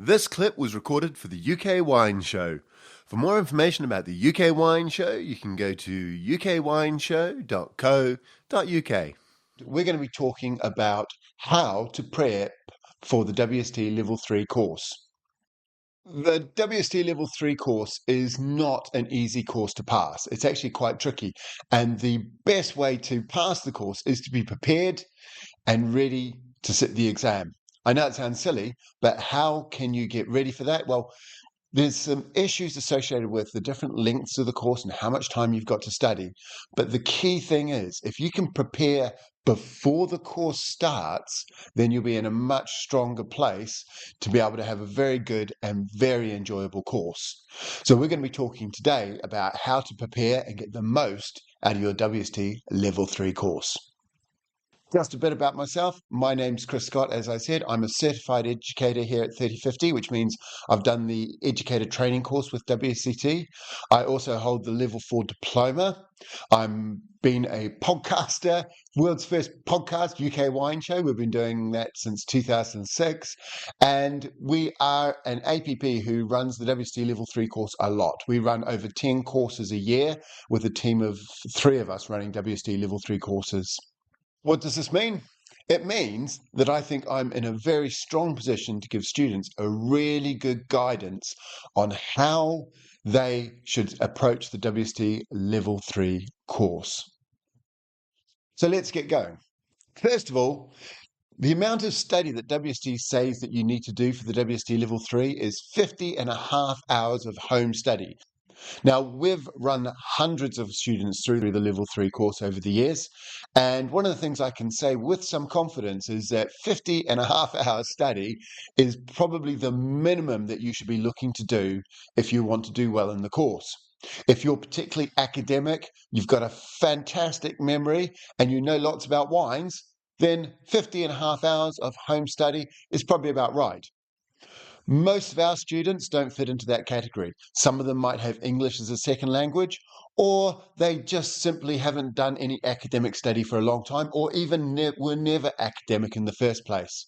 This clip was recorded for the UK Wine Show. For more information about the UK Wine Show, you can go to ukwineshow.co.uk. We're going to be talking about how to prep for the WSET Level 3 course. The WSET Level 3 course is not an easy course to pass. It's actually quite tricky. And the best way to pass the course is to be prepared and ready to sit the exam. I know it sounds silly, but how can you get ready for that? Well, there's some issues associated with the different lengths of the course and how much time you've got to study. But the key thing is, if you can prepare before the course starts, then you'll be in a much stronger place to be able to have a very good and very enjoyable course. So we're going to be talking today about how to prepare and get the most out of your WSET Level 3 course. Just a bit about myself. My name's Chris Scott. As I said, I'm a certified educator here at 3050, which means I've done the educator training course with WSET. I also hold the Level 4 diploma. I'm been a podcaster, world's first podcast, UK Wine Show. We've been doing that since 2006. And we are an APP who runs the WSET Level 3 course a lot. We run over 10 courses a year with a team of 3 of us running WSET Level 3 courses. What does this mean? It means that I think I'm in a very strong position to give students a really good guidance on how they should approach the WSET Level 3 course. So let's get going. First of all, the amount of study that WSET says that you need to do for the WSET Level 3 is 50.5 hours of home study. Now, we've run hundreds of students through the Level 3 course over the years, and one of the things I can say with some confidence is that 50.5 hours study is probably the minimum that you should be looking to do if you want to do well in the course. If you're particularly academic, you've got a fantastic memory, and you know lots about wines, then 50.5 hours of home study is probably about right. Most of our students don't fit into that category. Some of them might have English as a second language, or they just simply haven't done any academic study for a long time, or even were never academic in the first place.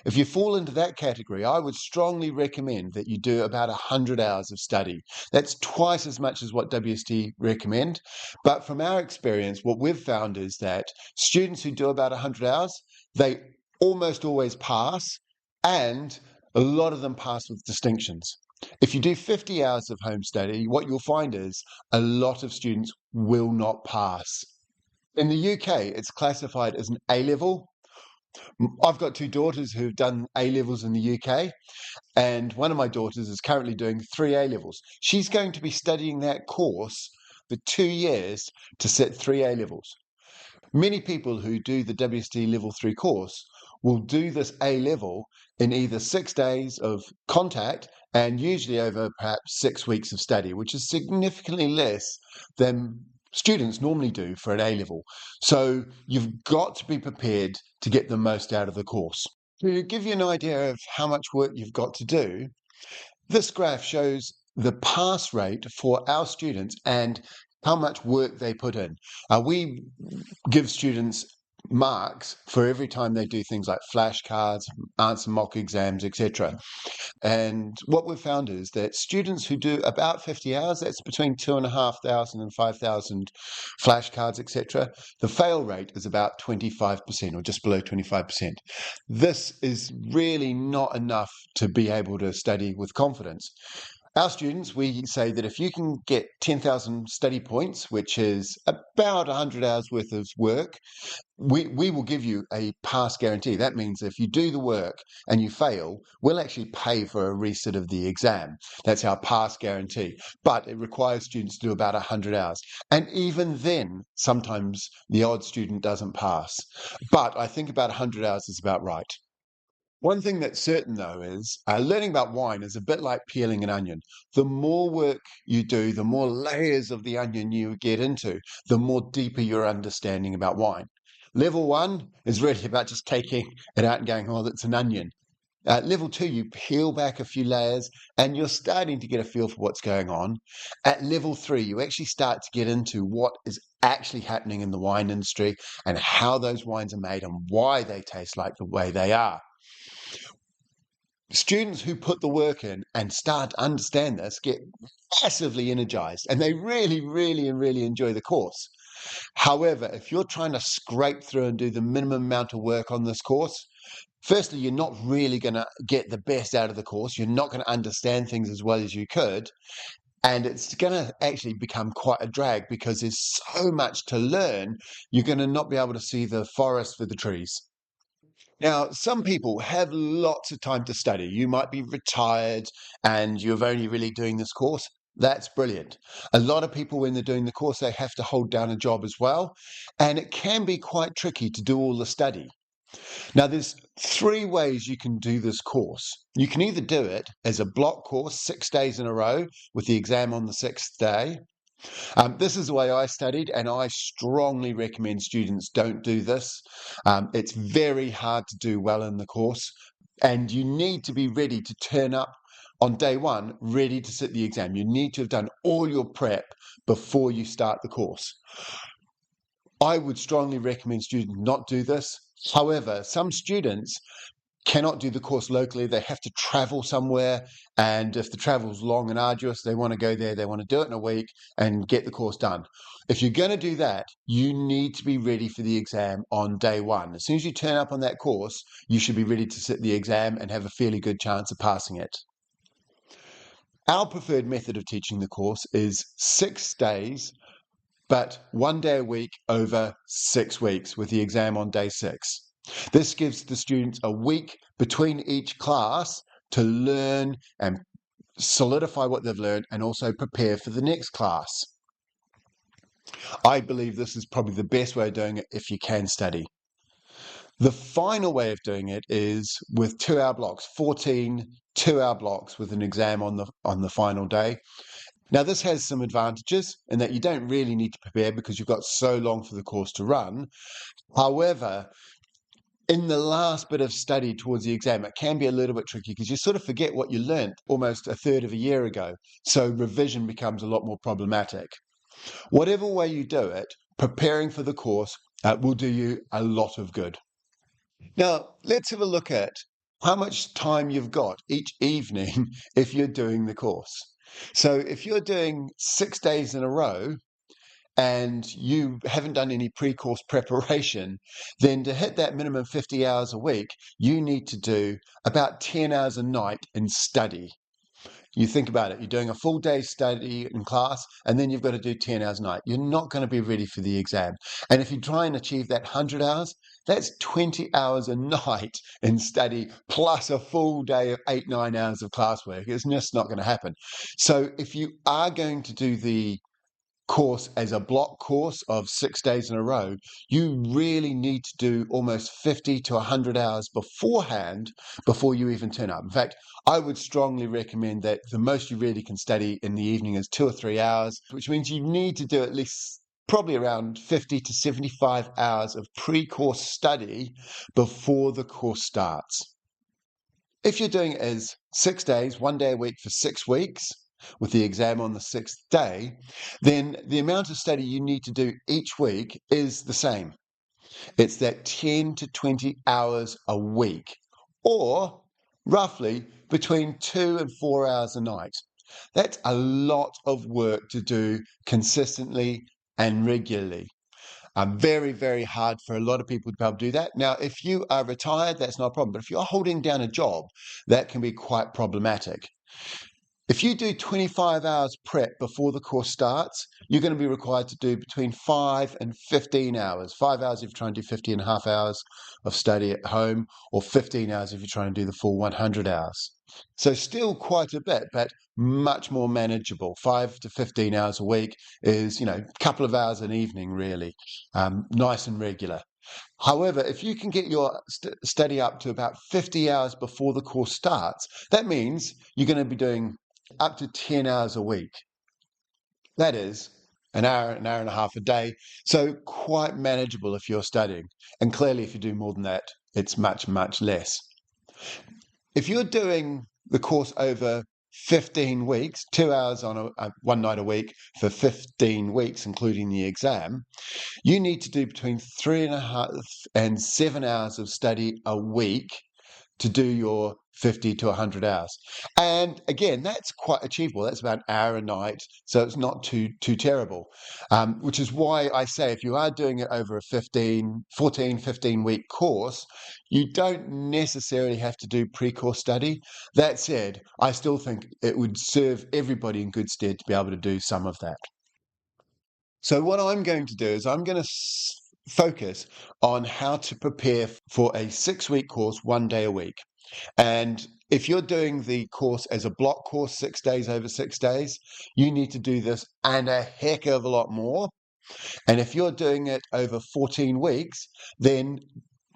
If you fall into that category, I would strongly recommend that you do about 100 hours of study. That's twice as much as what WSET recommend. But from our experience, what we've found is that students who do about 100 hours, they almost always pass, and a lot of them pass with distinctions. If you do 50 hours of home study, what you'll find is a lot of students will not pass. In the UK, it's classified as an A-level. I've got 2 daughters who've done A-levels in the UK, and one of my daughters is currently doing 3 A-levels. She's going to be studying that course for 2 years to sit 3 A-levels. Many people who do the WSET Level 3 course will do this A-level in either 6 days of contact and usually over perhaps 6 weeks of study, which is significantly less than students normally do for an A-level. So you've got to be prepared to get the most out of the course. To give you an idea of how much work you've got to do, this graph shows the pass rate for our students and how much work they put in. We give students marks for every time they do things like flashcards, answer mock exams, etc. And what we've found is that students who do about 50 hours, that's between 2,500 and 5,000 flashcards, etc., the fail rate is about 25% or just below 25%. This is really not enough to be able to study with confidence. Our students, we say that if you can get 10,000 study points, which is about 100 hours worth of work, we will give you a pass guarantee. That means if you do the work and you fail, we'll actually pay for a resit of the exam. That's our pass guarantee. But it requires students to do about 100 hours. And even then, sometimes the odd student doesn't pass. But I think about 100 hours is about right. One thing that's certain, though, is learning about wine is a bit like peeling an onion. The more work you do, the more layers of the onion you get into, the more deeper your understanding about wine. Level 1 is really about just taking it out and going, oh, that's an onion. Level 2, you peel back a few layers and you're starting to get a feel for what's going on. At level 3, you actually start to get into what is actually happening in the wine industry and how those wines are made and why they taste like the way they are. Students who put the work in and start to understand this get massively energized, and they really, really, and really enjoy the course. However, if you're trying to scrape through and do the minimum amount of work on this course, firstly, you're not really going to get the best out of the course. You're not going to understand things as well as you could. And it's going to actually become quite a drag because there's so much to learn. You're going to not be able to see the forest for the trees. Now, some people have lots of time to study. You might be retired and you're only really doing this course. That's brilliant. A lot of people, when they're doing the course, they have to hold down a job as well. And it can be quite tricky to do all the study. Now, there's three ways you can do this course. You can either do it as a block course, 6 days in a row, with the exam on the sixth day. This is the way I studied, and I strongly recommend students don't do this. It's very hard to do well in the course, and you need to be ready to turn up on day one, ready to sit the exam. You need to have done all your prep before you start the course. I would strongly recommend students not do this. However, some students cannot do the course locally. They have to travel somewhere. And if the travel's long and arduous, they want to go there, they want to do it in a week and get the course done. If you're going to do that, you need to be ready for the exam on day one. As soon as you turn up on that course, you should be ready to sit the exam and have a fairly good chance of passing it. Our preferred method of teaching the course is 6 days, but 1 day a week over 6 weeks with the exam on day 6. This gives the students a week between each class to learn and solidify what they've learned and also prepare for the next class. I believe this is probably the best way of doing it if you can study. The final way of doing it is with 2-hour blocks, 14 2-hour blocks with an exam on the final day. Now, this has some advantages in that you don't really need to prepare because you've got so long for the course to run. However, in the last bit of study towards the exam, it can be a little bit tricky because you sort of forget what you learned almost a third of a year ago. So revision becomes a lot more problematic. Whatever way you do it, preparing for the course will do you a lot of good. Now, let's have a look at how much time you've got each evening if you're doing the course. So if you're doing 6 days in a row and you haven't done any pre-course preparation, then to hit that minimum 50 hours a week, you need to do about 10 hours a night in study. You think about it, you're doing a full day study in class, and then you've got to do 10 hours a night. You're not going to be ready for the exam. And if you try and achieve that 100 hours, that's 20 hours a night in study, plus a full day of 8-9 hours of classwork. It's just not going to happen. So if you are going to do the course as a block course of 6 days in a row, you really need to do almost 50 to 100 hours beforehand before you even turn up. In fact, I would strongly recommend that the most you really can study in the evening is 2 or 3 hours, which means you need to do at least probably around 50 to 75 hours of pre-course study before the course starts. If you're doing it as 6 days, 1 day a week for 6 weeks, with the exam on the 6th day, then the amount of study you need to do each week is the same. It's that 10 to 20 hours a week, or roughly between 2 and 4 hours a night. That's a lot of work to do consistently and regularly. Very, very hard for a lot of people to be able to do that. Now, if you are retired, that's not a problem. But if you're holding down a job, that can be quite problematic. If you do 25 hours prep before the course starts, you're going to be required to do between 5 and 15 hours. 5 hours if you're trying to do 50 and a half hours of study at home, or 15 hours if you're trying to do the full 100 hours. So still quite a bit, but much more manageable. 5 to 15 hours a week is, a couple of hours an evening, really, nice and regular. However, if you can get your study up to about 50 hours before the course starts, that means you're going to be doing up to 10 hours a week. That is an hour and a half a day. So quite manageable if you're studying. And clearly, if you do more than that, it's much, much less. If you're doing the course over 15 weeks, 2 hours on one night a week for 15 weeks, including the exam, you need to do between 3.5 and 7 hours of study a week to do your 50 to 100 hours. And again, that's quite achievable. That's about an hour a night, so it's not too terrible. Which is why I say if you are doing it over a 15 week course, you don't necessarily have to do pre-course study. That said, I still think it would serve everybody in good stead to be able to do some of that. So what I'm going to do is I'm going to focus on how to prepare for a 6-week course, 1 day a week. And if you're doing the course as a block course, 6 days over 6 days, you need to do this and a heck of a lot more. And if you're doing it over 14 weeks, then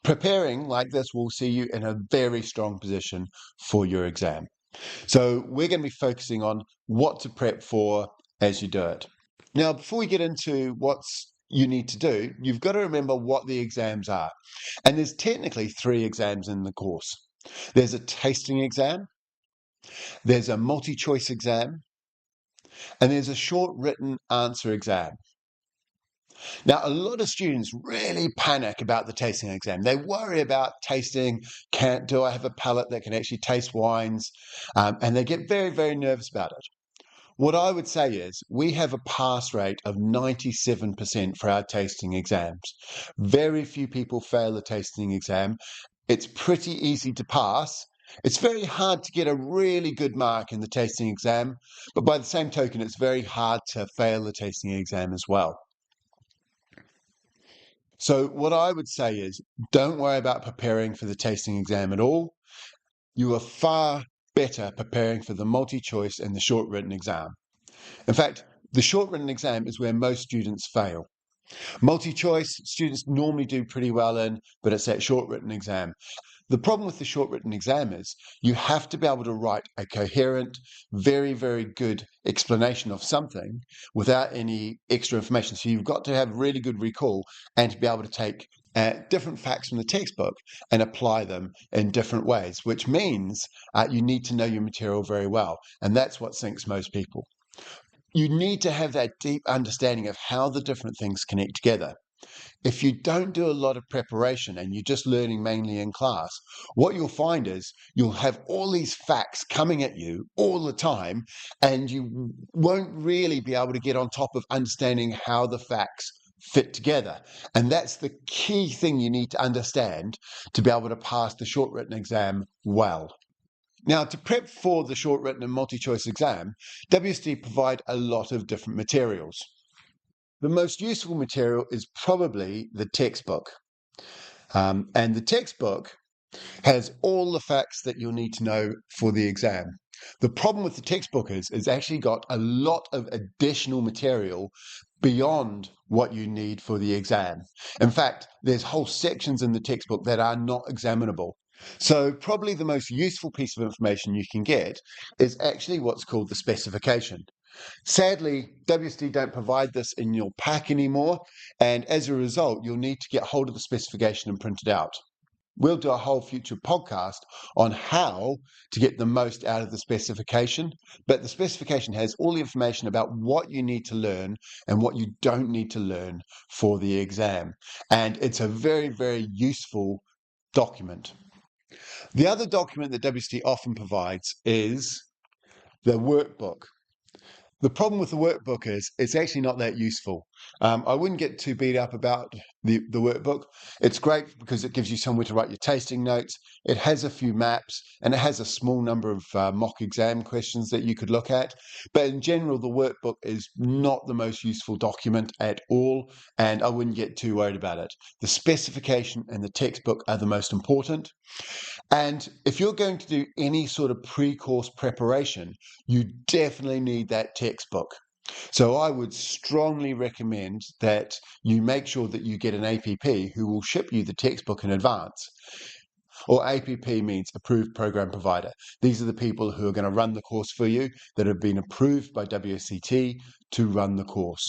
preparing like this will see you in a very strong position for your exam. So we're going to be focusing on what to prep for as you do it. Now, before we get into what's you need to do, you've got to remember what the exams are. And there's technically 3 exams in the course. There's a tasting exam, there's a multi-choice exam, and there's a short written answer exam. Now, a lot of students really panic about the tasting exam. They worry about tasting, do I have a palate that can actually taste wines? And they get very, very nervous about it. What I would say is we have a pass rate of 97% for our tasting exams. Very few people fail the tasting exam. It's pretty easy to pass. It's very hard to get a really good mark in the tasting exam, but by the same token, it's very hard to fail the tasting exam as well. So what I would say is don't worry about preparing for the tasting exam at all. You are far better preparing for the multi-choice and the short written exam. In fact, the short written exam is where most students fail. Multi-choice, students normally do pretty well in, but it's that short written exam. The problem with the short written exam is you have to be able to write a coherent, very, very good explanation of something without any extra information. So you've got to have really good recall and to be able to take different facts from the textbook and apply them in different ways, which means you need to know your material very well. And that's what sinks most people. You need to have that deep understanding of how the different things connect together. If you don't do a lot of preparation and you're just learning mainly in class, what you'll find is you'll have all these facts coming at you all the time, and you won't really be able to get on top of understanding how the facts fit together. And that's the key thing you need to understand to be able to pass the short written exam well. Now, to prep for the short written and multi-choice exam, WSET provide a lot of different materials. The most useful material is probably the textbook. And the textbook has all the facts that you'll need to know for the exam. The problem with the textbook is it's actually got a lot of additional material beyond what you need for the exam. In fact, there's whole sections in the textbook that are not examinable. So probably the most useful piece of information you can get is actually what's called the specification. Sadly, WSET don't provide this in your pack anymore, and as a result, you'll need to get hold of the specification and print it out. We'll do a whole future podcast on how to get the most out of the specification, but the specification has all the information about what you need to learn and what you don't need to learn for the exam. And it's a very, very useful document. The other document that WSET often provides is the workbook. The problem with the workbook is it's actually not that useful. I wouldn't get too beat up about the workbook. It's great because it gives you somewhere to write your tasting notes. It has a few maps and it has a small number of mock exam questions that you could look at. But in general, the workbook is not the most useful document at all, and I wouldn't get too worried about it. The specification and the textbook are the most important. And if you're going to do any sort of pre-course preparation, you definitely need that textbook. So I would strongly recommend that you make sure that you get an APP who will ship you the textbook in advance. Or APP means approved program provider. These are the people who are going to run the course for you that have been approved by WSET to run the course.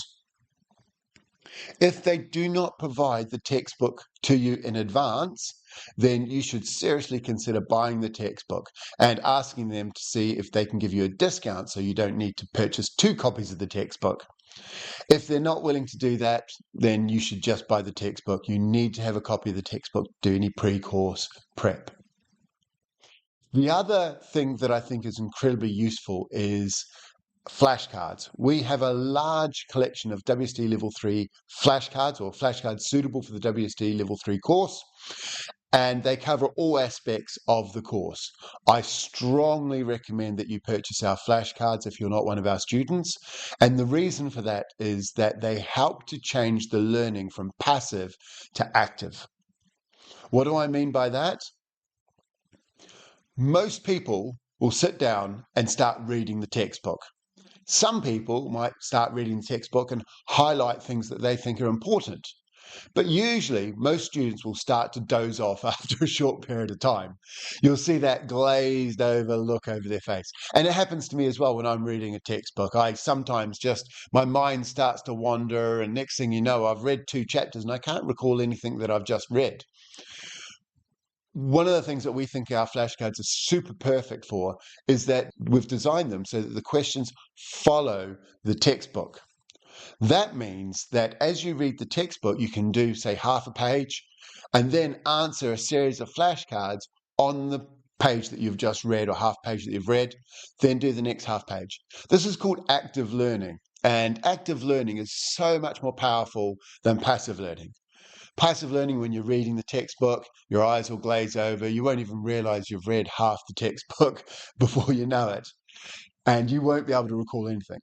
If they do not provide the textbook to you in advance, then you should seriously consider buying the textbook and asking them to see if they can give you a discount so you don't need to purchase 2 copies of the textbook. If they're not willing to do that, then you should just buy the textbook. You need to have a copy of the textbook to do any pre-course prep. The other thing that I think is incredibly useful is flashcards. We have a large collection of WSET Level 3 flashcards, or flashcards suitable for the WSET Level 3 course, and they cover all aspects of the course. I strongly recommend that you purchase our flashcards if you're not one of our students, and the reason for that is that they help to change the learning from passive to active. What do I mean by that? Most people will sit down and start reading the textbook. Some people might start reading the textbook and highlight things that they think are important. But usually, most students will start to doze off after a short period of time. You'll see that glazed over look over their face. And it happens to me as well when I'm reading a textbook. I sometimes just, my mind starts to wander, and next thing you know, I've read 2 chapters and I can't recall anything that I've just read. One of the things that we think our flashcards are super perfect for is that we've designed them so that the questions follow the textbook. That means that as you read the textbook, you can do, say, half a page and then answer a series of flashcards on the page that you've just read, or half page that you've read, then do the next half page. This is called active learning, and active learning is so much more powerful than passive learning. Passive learning, when you're reading the textbook, your eyes will glaze over. You won't even realize you've read half the textbook before you know it, and you won't be able to recall anything.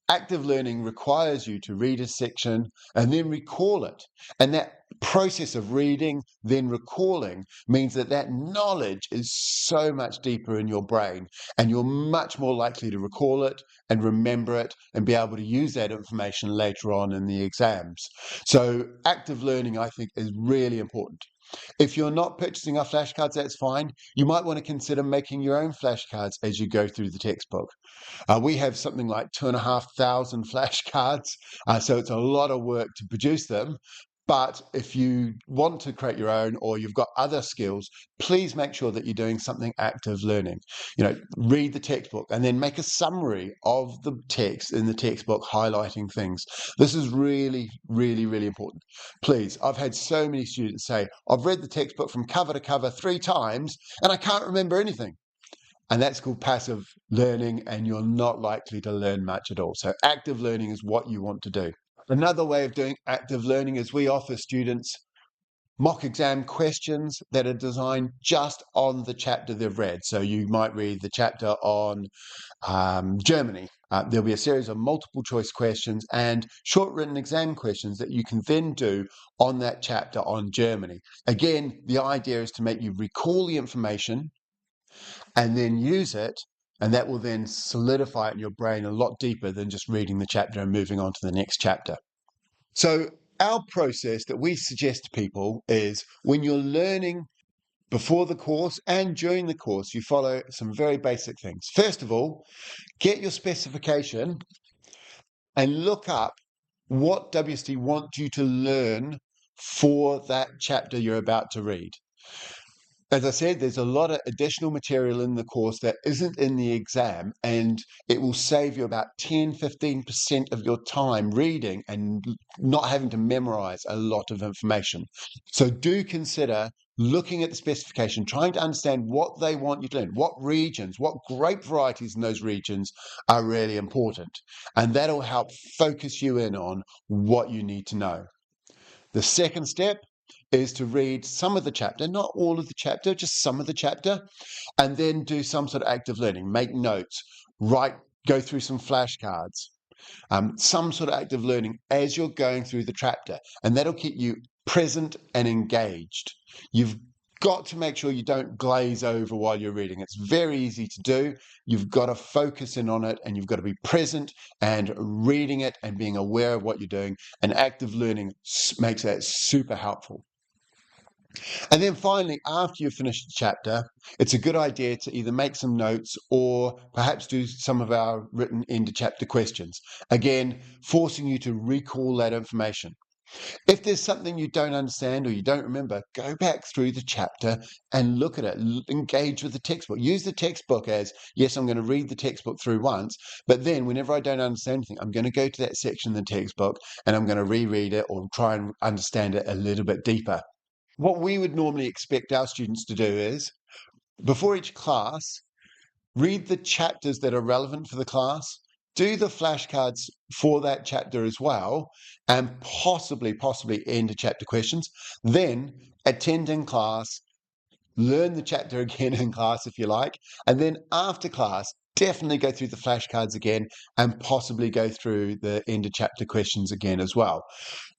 Active learning requires you to read a section and then recall it. And that process of reading, then recalling, means that that knowledge is so much deeper in your brain, and you're much more likely to recall it and remember it and be able to use that information later on in the exams. So active learning, I think, is really important. If you're not purchasing our flashcards, that's fine. You might want to consider making your own flashcards as you go through the textbook. We have something like 2,500 flashcards, so it's a lot of work to produce them. But if you want to create your own, or you've got other skills, please make sure that you're doing something active learning. Read the textbook and then make a summary of the text in the textbook, highlighting things. This is really, really, really important. Please, I've had so many students say, I've read the textbook from cover to cover 3 times and I can't remember anything. And that's called passive learning, and you're not likely to learn much at all. So active learning is what you want to do. Another way of doing active learning is we offer students mock exam questions that are designed just on the chapter they've read. So you might read the chapter on Germany. There'll be a series of multiple choice questions and short written exam questions that you can then do on that chapter on Germany. Again, the idea is to make you recall the information and then use it, and that will then solidify it in your brain a lot deeper than just reading the chapter and moving on to the next chapter. So our process that we suggest to people is, when you're learning before the course and during the course, you follow some very basic things. First of all, get your specification and look up what WSET want you to learn for that chapter you're about to read. As I said, there's a lot of additional material in the course that isn't in the exam, and it will save you about 10-15% of your time reading and not having to memorize a lot of information. So do consider looking at the specification, trying to understand what they want you to learn, what regions, what grape varieties in those regions are really important. And that'll help focus you in on what you need to know. The second step is to read some of the chapter, not all of the chapter, just some of the chapter, and then do some sort of active learning, make notes, go through some flashcards, some sort of active learning as you're going through the chapter, and that'll keep you present and engaged. You've got to make sure you don't glaze over while you're reading. It's very easy to do. You've got to focus in on it, and you've got to be present and reading it and being aware of what you're doing. And active learning makes that super helpful. And then finally, after you've finished the chapter, it's a good idea to either make some notes or perhaps do some of our written end of chapter questions. Again, forcing you to recall that information. If there's something you don't understand or you don't remember, go back through the chapter and look at it. Engage with the textbook. Use the textbook as, yes, I'm going to read the textbook through once, but then whenever I don't understand anything, I'm going to go to that section in the textbook and I'm going to reread it or try and understand it a little bit deeper. What we would normally expect our students to do is Before each class, read the chapters that are relevant for the class, do the flashcards for that chapter as well, and possibly end chapter questions. Then attend in class, learn the chapter again in class if you like, and then after class, definitely go through the flashcards again and possibly go through the end of chapter questions again as well.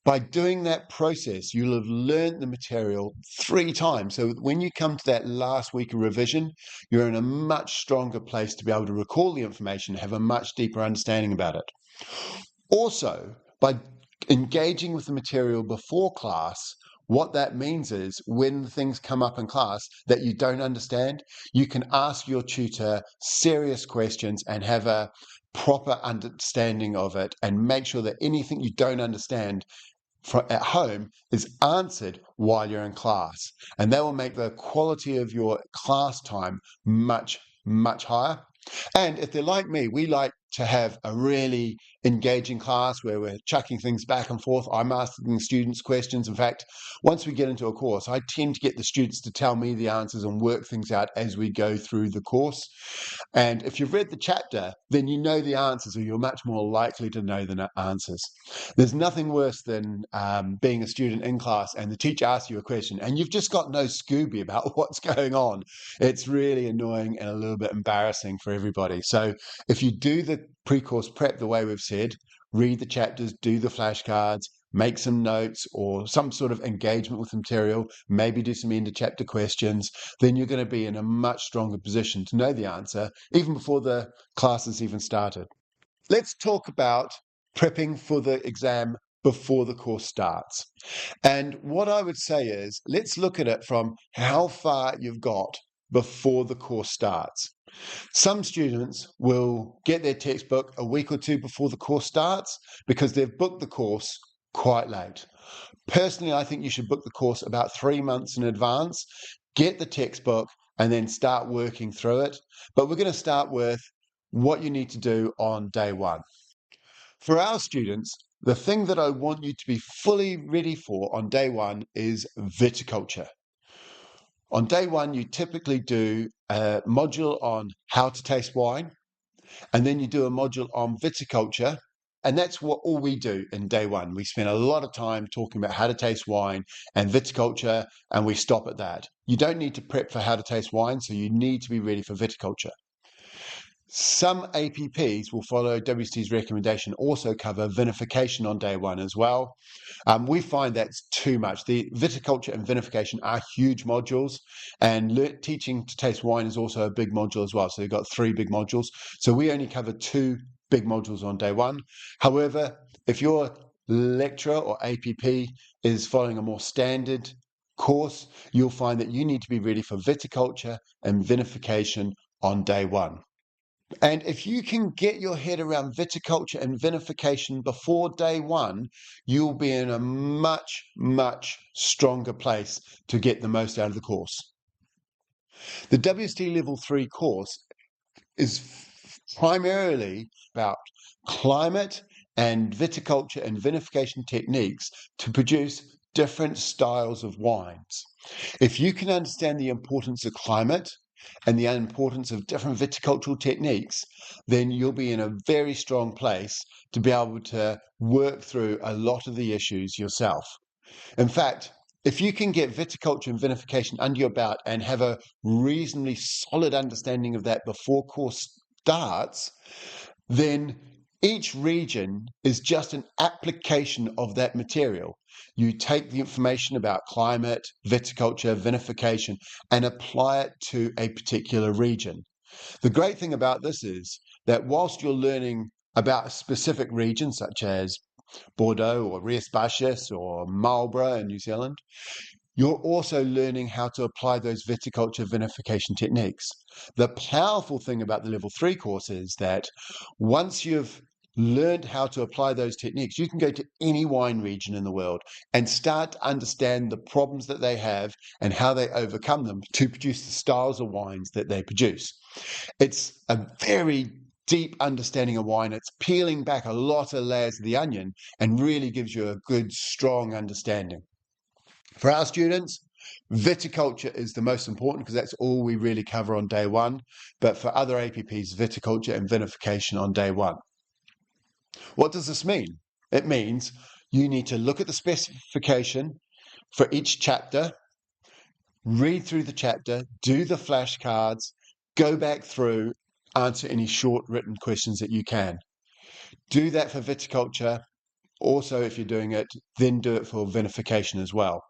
By doing that process, you'll have learned the material 3 times. So when you come to that last week of revision, you're in a much stronger place to be able to recall the information, have a much deeper understanding about it. Also, by engaging with the material before class, what that means is when things come up in class that you don't understand, you can ask your tutor serious questions and have a proper understanding of it, and make sure that anything you don't understand at home is answered while you're in class. And that will make the quality of your class time much higher. And if they're like me, we like to have a really engaging class where we're chucking things back and forth. I'm asking students questions. In fact, once we get into a course, I tend to get the students to tell me the answers and work things out as we go through the course. And if you've read the chapter, then you know the answers, or you're much more likely to know the answers. There's nothing worse than being a student in class and the teacher asks you a question and you've just got no Scooby about what's going on. It's really annoying and a little bit embarrassing for everybody. So if you do the pre-course prep the way we've said, read the chapters, do the flashcards, make some notes or some sort of engagement with the material, maybe do some end of chapter questions, then you're going to be in a much stronger position to know the answer even before the class has even started. Let's talk about prepping for the exam before the course starts. And what I would say is, let's look at it from how far you've got before the course starts. Some students will get their textbook a week or 2 before the course starts because they've booked the course quite late. Personally, I think you should book the course about 3 months in advance, get the textbook, and then start working through it. But we're going to start with what you need to do on day 1. For our students, the thing that I want you to be fully ready for on day 1 is viticulture. On day 1, you typically do a module on how to taste wine, and then you do a module on viticulture. And that's all we do in day 1. We spend a lot of time talking about how to taste wine and viticulture, and we stop at that. You don't need to prep for how to taste wine, so you need to be ready for viticulture. Some APPs will follow WSET's recommendation, also cover vinification on day 1 as well. We find that's too much. The viticulture and vinification are huge modules, and teaching to taste wine is also a big module as well. So you've got 3 big modules. So we only cover 2 big modules on day 1. However, if your lecturer or APP is following a more standard course, you'll find that you need to be ready for viticulture and vinification on day 1. And if you can get your head around viticulture and vinification before day 1, you'll be in a much stronger place to get the most out of the course. The WSET Level 3 course is primarily about climate and viticulture and vinification techniques to produce different styles of wines. If you can understand the importance of climate and the importance of different viticultural techniques, then you'll be in a very strong place to be able to work through a lot of the issues yourself. In fact, if you can get viticulture and vinification under your belt and have a reasonably solid understanding of that before course starts, then each region is just an application of that material. You take the information about climate, viticulture, vinification, and apply it to a particular region. The great thing about this is that whilst you're learning about a specific region, such as Bordeaux or Ries Baixa or Marlborough in New Zealand, you're also learning how to apply those viticulture vinification techniques. The powerful thing about the Level 3 course is that once you've learned how to apply those techniques, you can go to any wine region in the world and start to understand the problems that they have and how they overcome them to produce the styles of wines that they produce. It's a very deep understanding of wine. It's peeling back a lot of layers of the onion and really gives you a good, strong understanding. For our students, Viticulture is the most important because that's all we really cover on day one. But for other APPs, viticulture and vinification on day one. What does this mean? It means you need to look at the specification for each chapter, read through the chapter, do the flashcards, go back through, answer any short written questions that you can. Do that for viticulture. Also, if you're doing it, then do it for vinification as well.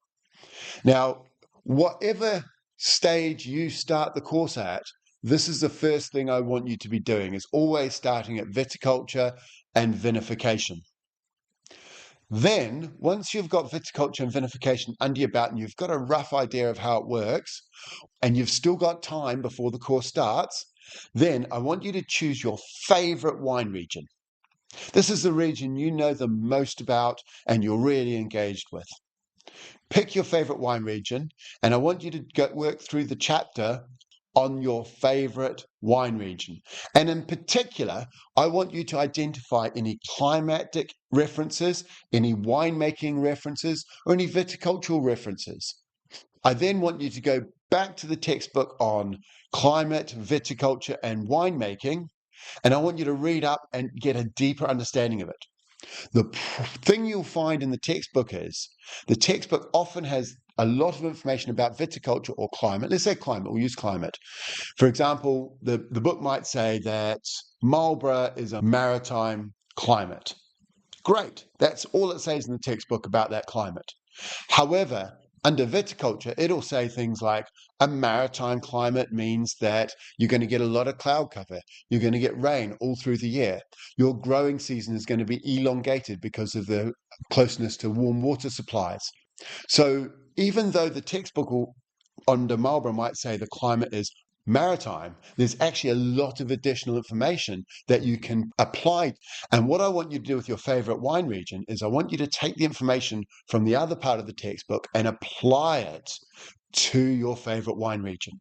Now, whatever stage you start the course at, this is the first thing I want you to be doing, is always starting at viticulture and vinification. Then, once you've got viticulture and vinification under your belt and you've got a rough idea of how it works, and you've still got time before the course starts, then I want you to choose your favorite wine region. This is the region you know the most about and you're really engaged with. Pick your favorite wine region, and I want you to work through the chapter on your favorite wine region. And in particular, I want you to identify any climatic references, any winemaking references, or any viticultural references. I then want you to go back to the textbook on climate, viticulture, and winemaking, and I want you to read up and get a deeper understanding of it. The thing you'll find in the textbook is the textbook often has a lot of information about viticulture or climate. Let's say climate, we'll use climate. For example, the book might say that Marlborough is a maritime climate. Great, that's all it says in the textbook about that climate. However, under viticulture, it'll say things like a maritime climate means that you're going to get a lot of cloud cover. You're going to get rain all through the year. Your growing season is going to be elongated because of the closeness to warm water supplies. So even though the textbook under Marlborough might say the climate is maritime, there's actually a lot of additional information that you can apply. And what I want you to do with your favorite wine region is I want you to take the information from the other part of the textbook and apply it to your favorite wine region.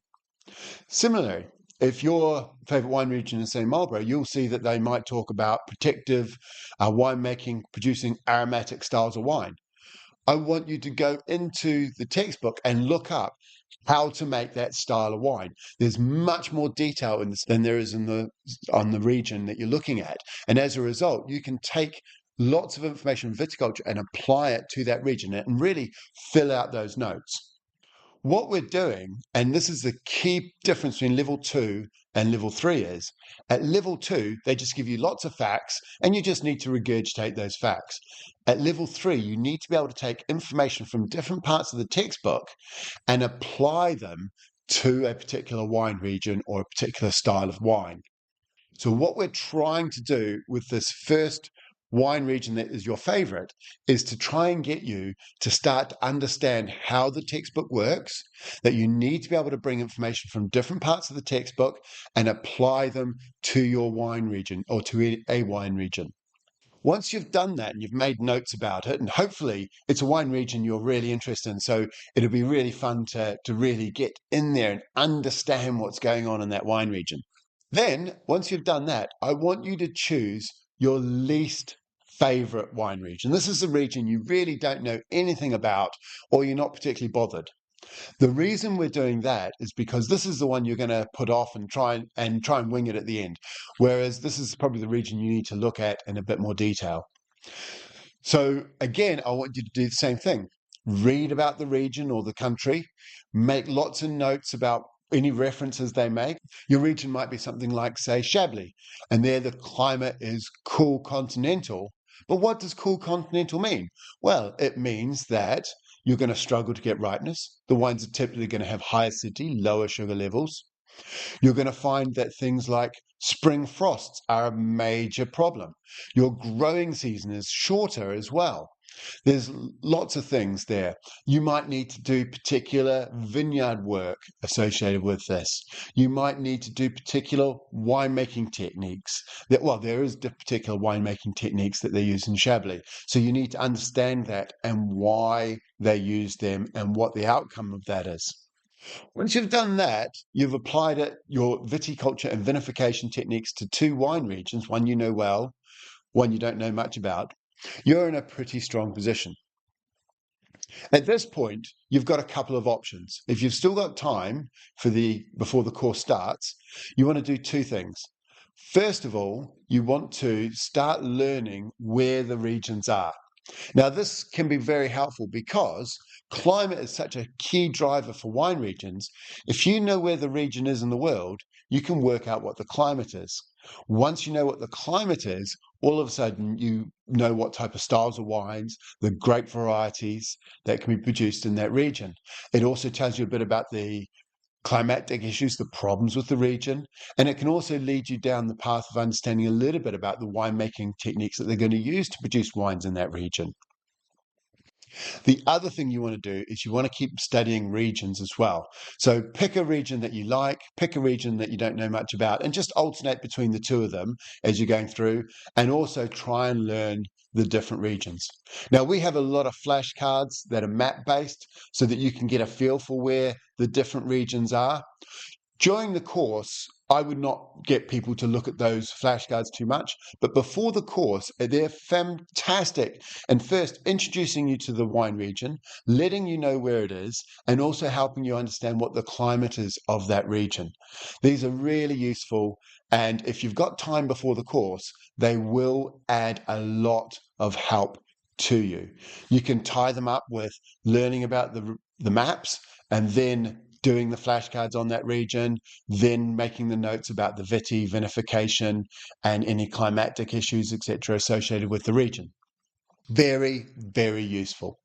Similarly, if your favorite wine region is, say, Marlborough, you'll see that they might talk about protective winemaking, producing aromatic styles of wine. I want you to go into the textbook and look up how to make that style of wine. There's much more detail in this than there is on the region that you're looking at. And as a result, you can take lots of information from viticulture and apply it to that region and really fill out those notes. What we're doing, and this is the key difference between level 2 and level 3, is at level 2, they just give you lots of facts and you just need to regurgitate those facts. At level 3, you need to be able to take information from different parts of the textbook and apply them to a particular wine region or a particular style of wine. So what we're trying to do with this first wine region that is your favorite is to try and get you to start to understand how the textbook works, that you need to be able to bring information from different parts of the textbook and apply them to your wine region or to a wine region. Once you've done that and you've made notes about it, and hopefully it's a wine region you're really interested in, so it'll be really fun to really get in there and understand what's going on in that wine region. Then, once you've done that, I want you to choose your least favorite wine region. This is the region you really don't know anything about or you're not particularly bothered. The reason we're doing that is because this is the one you're going to put off and try and wing it at the end. Whereas this is probably the region you need to look at in a bit more detail. So again, I want you to do the same thing. Read about the region or the country, make lots of notes about any references they make. Your region might be something like, say, Chablis, and there the climate is cool continental. But what does cool continental mean? Well, it means that you're going to struggle to get ripeness. The wines are typically going to have higher acidity, lower sugar levels. You're going to find that things like spring frosts are a major problem. Your growing season is shorter as well. There's lots of things there. You might need to do particular vineyard work associated with this. You might need to do particular winemaking techniques. There is particular winemaking techniques that they use in Chablis. So you need to understand that and why they use them and what the outcome of that is. Once you've done that, you've applied your viticulture and vinification techniques to 2 wine regions, one you know well, one you don't know much about. You're in a pretty strong position. At this point, you've got a couple of options. If you've still got time before the course starts, you want to do two things. First of all, you want to start learning where the regions are. Now, this can be very helpful because climate is such a key driver for wine regions. If you know where the region is in the world, you can work out what the climate is. Once you know what the climate is, all of a sudden you know what type of styles of wines, the grape varieties that can be produced in that region. It also tells you a bit about the climatic issues, the problems with the region, and it can also lead you down the path of understanding a little bit about the winemaking techniques that they're going to use to produce wines in that region. The other thing you want to do is you want to keep studying regions as well. So pick a region that you like, pick a region that you don't know much about, and just alternate between the two of them as you're going through, and also try and learn the different regions. Now, we have a lot of flashcards that are map based so that you can get a feel for where the different regions are. During the course, I would not get people to look at those flashcards too much, but before the course, they're fantastic. And first, introducing you to the wine region, letting you know where it is, and also helping you understand what the climate is of that region. These are really useful. And if you've got time before the course, they will add a lot of help to you. You can tie them up with learning about the maps and then doing the flashcards on that region, then making the notes about the vinification and any climatic issues, etc., associated with the region. Very, very useful.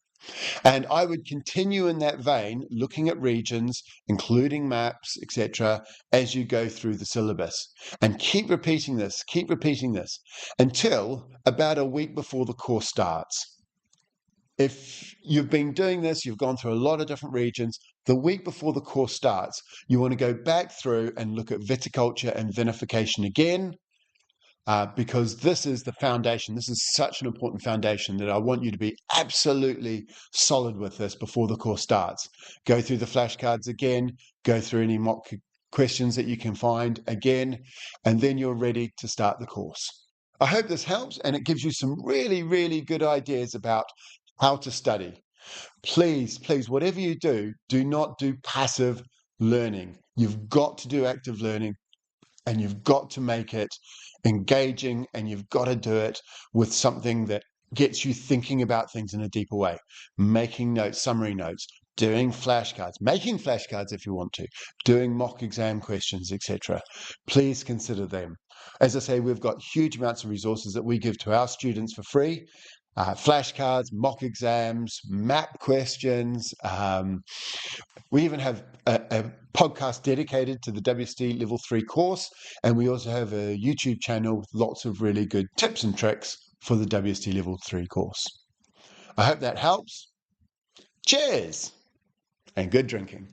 And I would continue in that vein, looking at regions, including maps, etc., as you go through the syllabus. And keep repeating this until about a week before the course starts. If you've been doing this, you've gone through a lot of different regions, the week before the course starts, you want to go back through and look at viticulture and vinification again, because this is the foundation. This is such an important foundation that I want you to be absolutely solid with this before the course starts. Go through the flashcards again, go through any mock questions that you can find again, and then you're ready to start the course. I hope this helps and it gives you some really, really good ideas about how to study. Please, please, whatever you do, do not do passive learning. You've got to do active learning and you've got to make it engaging and you've got to do it with something that gets you thinking about things in a deeper way. Making notes, summary notes, doing flashcards, making flashcards if you want to, doing mock exam questions, etc. Please consider them. As I say, we've got huge amounts of resources that we give to our students for free. Flashcards, mock exams, map questions. We even have a podcast dedicated to the WSET Level 3 course, and we also have a YouTube channel with lots of really good tips and tricks for the WSET Level 3 course. I hope that helps. Cheers and good drinking.